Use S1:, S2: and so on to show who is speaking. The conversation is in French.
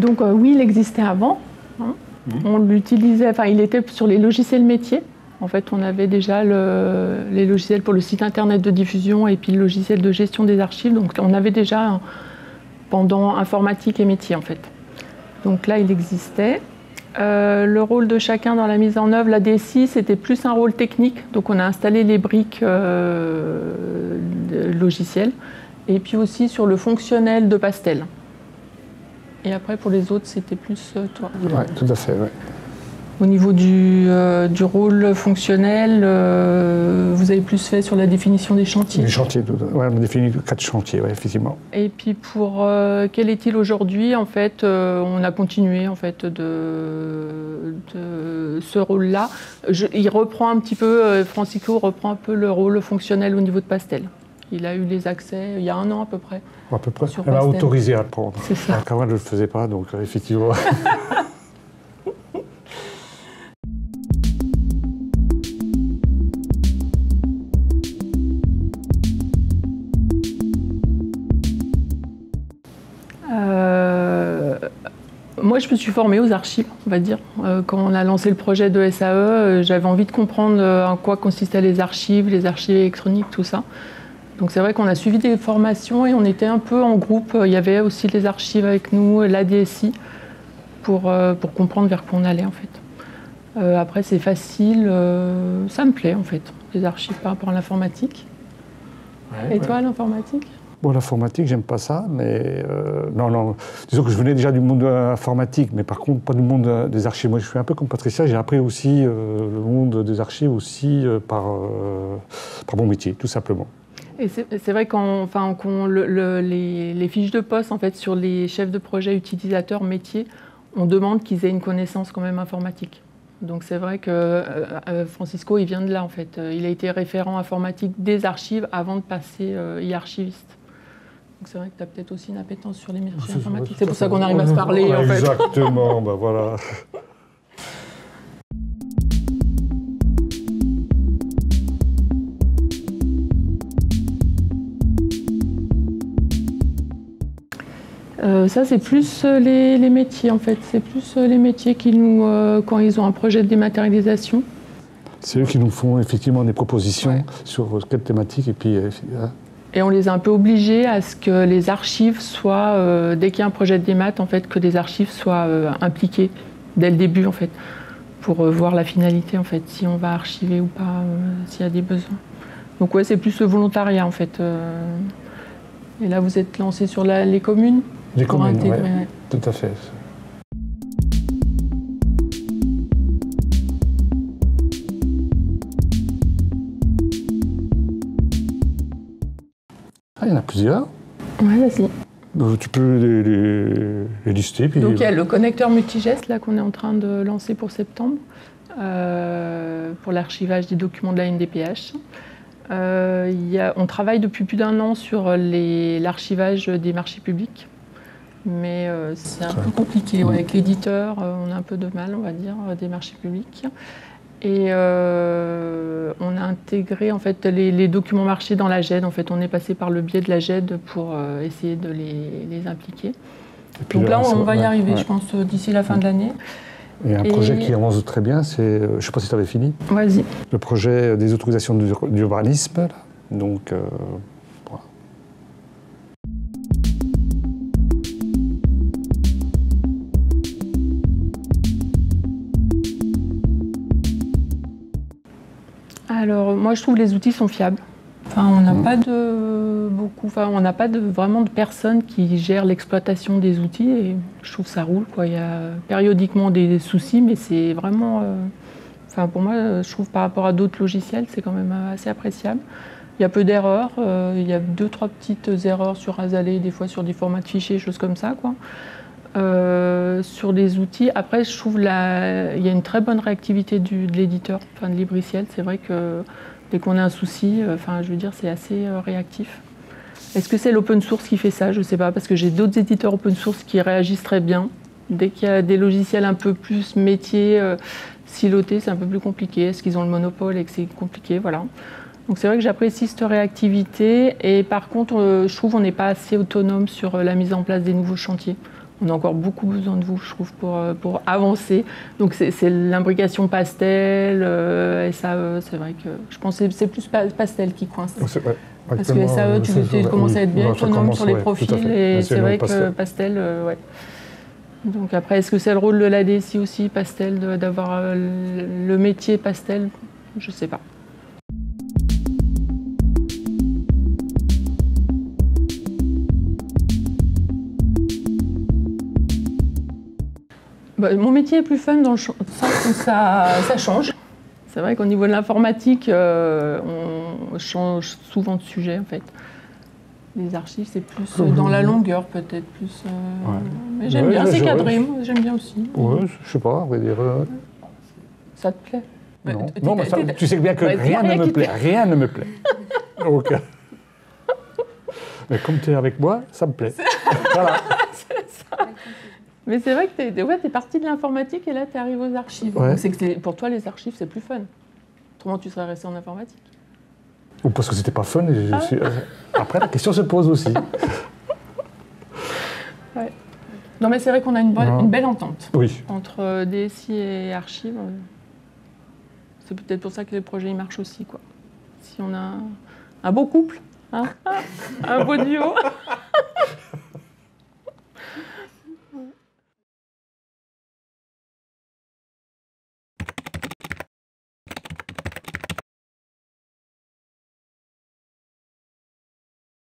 S1: Donc oui, il existait avant. Hein. On l'utilisait, enfin il était sur les logiciels métiers. En fait, on avait déjà les logiciels pour le site internet de diffusion et puis le logiciel de gestion des archives. Donc on avait déjà pendant informatique et métier en fait. Donc là, il existait. Le rôle de chacun dans la mise en œuvre, la DSI, c'était plus un rôle technique. Donc on a installé les briques logicielles. Et puis aussi sur le fonctionnel de Pastel. Et après, pour les autres, c'était plus toi.
S2: Oui, tout à fait. Ouais.
S1: Au niveau du rôle fonctionnel, vous avez plus fait sur la définition des chantiers.
S2: Les chantiers, ouais, on a défini 4 chantiers, ouais, effectivement.
S1: Et puis pour quel est-il aujourd'hui, en fait, on a continué en fait de ce rôle-là. Il reprend un petit peu, Francisco reprend un peu le rôle fonctionnel au niveau de Pastel. Il a eu les accès il y a 1 an à peu près.
S2: À peu près. Elle m'a autorisé à le prendre.
S1: C'est ça.
S2: Alors qu'avant, elle ne le faisait pas, donc effectivement.
S1: Moi, je me suis formée aux archives, on va dire. Quand on a lancé le projet de SAE, j'avais envie de comprendre en quoi consistaient les archives électroniques, tout ça. Donc c'est vrai qu'on a suivi des formations et on était un peu en groupe. Il y avait aussi les archives avec nous, la DSI, pour comprendre vers quoi on allait en fait. Après c'est facile, ça me plaît en fait, les archives par rapport à l'informatique. Ouais, et toi, l'informatique ?
S2: Bon, l'informatique, j'aime pas ça, mais non. Disons que je venais déjà du monde informatique, mais par contre pas du monde des archives. Moi je suis un peu comme Patricia, j'ai appris aussi le monde des archives aussi par mon métier, tout simplement.
S1: Et c'est vrai les fiches de poste en fait, sur les chefs de projet utilisateurs métiers, on demande qu'ils aient une connaissance quand même informatique. Donc c'est vrai que Francisco, il vient de là en fait. Il a été référent informatique des archives avant de passer e-archiviste. Donc c'est vrai que tu as peut-être aussi une appétence sur les métiers informatiques. C'est pour ça qu'on arrive à se parler en fait.
S2: Exactement, ben voilà.
S1: Ça, c'est plus les métiers, en fait. C'est plus les métiers qui nous, quand ils ont un projet de dématérialisation.
S2: C'est eux qui nous font effectivement des propositions sur quelle thématique.
S1: Et on les a un peu obligés à ce que les archives soient, dès qu'il y a un projet de démat, en fait, que les archives soient impliquées dès le début, en fait, pour voir la finalité, en fait, si on va archiver ou pas, s'il y a des besoins. Donc ouais, c'est plus le volontariat, en fait. Et là, vous êtes lancé sur les communes.
S2: Les communes, oui, tout à fait. Ah, il y en a plusieurs.
S1: Oui, vas-y.
S2: Donc, tu peux les lister. Puis...
S1: Donc il y a le connecteur multigeste là qu'on est en train de lancer pour septembre, pour l'archivage des documents de la NDPH. On travaille depuis plus d'1 an sur l'archivage des marchés publics. Mais c'est un peu compliqué. Ouais, avec l'éditeur, on a un peu de mal, on va dire, des marchés publics. Et on a intégré en fait, les documents marchés dans la GED. En fait, on est passé par le biais de la GED pour essayer de les impliquer. Donc là, on va y arriver, je pense, d'ici la fin de l'année.
S2: Et un projet qui avance très bien, c'est, je ne sais pas si tu avais fini.
S1: Vas-y.
S2: Le projet des autorisations d'urbanisme. Donc, voilà.
S1: Alors, moi, je trouve que les outils sont fiables. Enfin, on n'a pas vraiment de personnes qui gèrent l'exploitation des outils et je trouve que ça roule, quoi. Il y a périodiquement des soucis, mais c'est vraiment... Enfin, pour moi, je trouve par rapport à d'autres logiciels, c'est quand même assez appréciable. Il y a peu d'erreurs. Il y a 2-3 petites erreurs sur Asalée, des fois sur des formats de fichiers, choses comme ça, quoi. Sur les outils, après, je trouve il y a une très bonne réactivité de l'éditeur, enfin de Libriciel. C'est vrai que dès qu'on a un souci, je veux dire, c'est assez réactif. Est-ce que c'est l'open source qui fait ça? Je ne sais pas, parce que j'ai d'autres éditeurs open source qui réagissent très bien. Dès qu'il y a des logiciels un peu plus métiers, silotés, c'est un peu plus compliqué. Est-ce qu'ils ont le monopole et que c'est compliqué? Voilà. Donc c'est vrai que j'apprécie cette réactivité. Et par contre, je trouve qu'on n'est pas assez autonome sur la mise en place des nouveaux chantiers. On a encore beaucoup besoin de vous, je trouve, pour avancer. Donc c'est l'imbrication pastel, SAE, c'est vrai que je pense que c'est plus pastel qui coince.
S2: Ouais.
S1: Parce que SAE, tu commences à être bien autonome sur les profils, et c'est vrai que pastel, ouais. Donc après, est-ce que c'est le rôle de la DSI aussi, pastel, d'avoir le métier pastel? Je sais pas. Mon métier est plus fun dans le sens où ça change. C'est vrai qu'au niveau de l'informatique, on change souvent de sujet en fait. Les archives, c'est plus dans la longueur peut-être plus. Mais j'aime bien, c'est cadré, moi j'aime bien aussi.
S2: Ouais, je sais pas, on va dire.
S1: Ça te plaît?
S2: Non, mais ça, tu sais bien que rien ne me plaît. Rien ne me plaît. Donc, mais comme tu es avec moi, ça me plaît. Voilà.
S1: C'est ça. Mais c'est vrai que tu es parti de l'informatique et là tu arrives aux archives.
S2: Ouais.
S1: Donc c'est que pour toi les archives c'est plus fun. Autrement tu serais resté en informatique.
S2: Ou parce que c'était pas fun. Après la question se pose aussi.
S1: Ouais. Non mais c'est vrai qu'on a une belle entente entre DSI et archives. C'est peut-être pour ça que les projets ils marchent aussi quoi. Si on a un beau couple, hein, un beau duo.